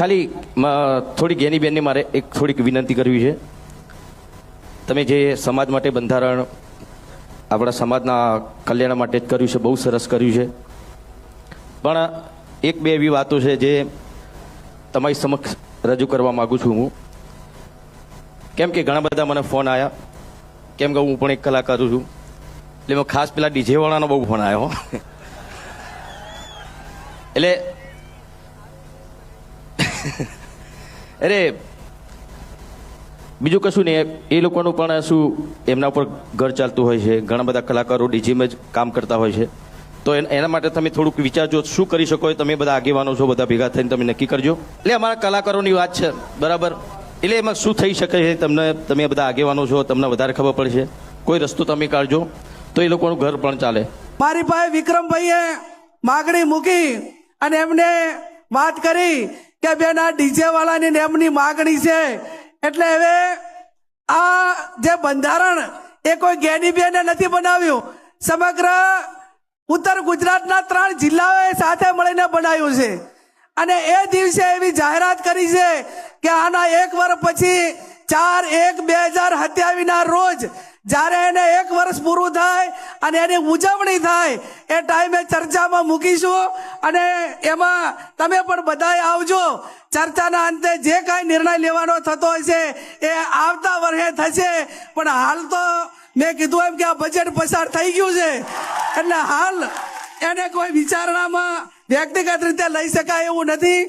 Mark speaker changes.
Speaker 1: ખાલી થોડીક એની બેનની મારે એક થોડીક વિનંતી કરવી છે. તમે જે સમાજ માટે બંધારણ આપણા સમાજના કલ્યાણ માટે જ કર્યું છે, બહુ સરસ કર્યું છે. પણ એક બે એવી વાતો છે જે તમારી સમક્ષ રજૂ કરવા માગું છું હું. કેમ કે ઘણા બધા મને ફોન આવ્યા, કેમ કે હું પણ એક કલાકાર છું, એટલે મેં ખાસ પેલા ડીજે વાળાનો બહુ ફોન આવ્યો. એટલે અરે બીજું કશું નહીં, એ લોકોનું પણ શું એમના ઉપર ઘર ચાલતું હોય છે. ઘણા બધા કલાકારો ડીજીમાં જ કામ કરતા હોય છે. તો એના માટે તમે થોડુંક વિચારજો શું કરી શકો. તમે બધા આગેવાનો છો, બધા ભેગા થઈને તમે નક્કી કરજો. એટલે અમારા કલાકારોની વાત છે, બરાબર. એટલે એમાં શું થઈ શકે છે તમે બધા આગેવાનો છો, તમને વધારે ખબર પડશે. કોઈ રસ્તો તમે કાઢજો તો એ લોકોનું ઘર પણ ચાલે.
Speaker 2: મારી પાસે વિક્રમભાઈએ માગણી મૂકી અને એમને વાત કરી કે બેન આ ડીજે વાળાની ને એમની માગણી છે, એટલે હવે આ જે બંધારણ એ કોઈ ગેનીબેને નથી બનાવ્યું, સમગ્ર ઉત્તર ગુજરાતના 3 જિલ્લાઓએ સાથે મળીને બનાવ્યું છે. અને એ દિવસે એવી જાહેરાત કરી છે કે આના 1 વર્ષ પછી 4/1/2027 રોજ જ્યારે એને 1 વર્ષ પૂરું થાય અને એની ઉજવણી થાય એ ટાઈમે ચર્ચામાં મૂકીશું. અને એમાં તમે પણ બધાય આવજો. ચર્ચાના અંતે જે કાંઈ નિર્ણય લેવાનો થતો હશે એ આવતા વર્ષે થશે. પણ હાલ તો મેં કીધું એમ કે આ બજેટ પસાર થઈ ગયું છે, એટલે હાલ એને કોઈ વિચારણામાં વ્યક્તિગત રીતે લઈ શકાય એવું નથી.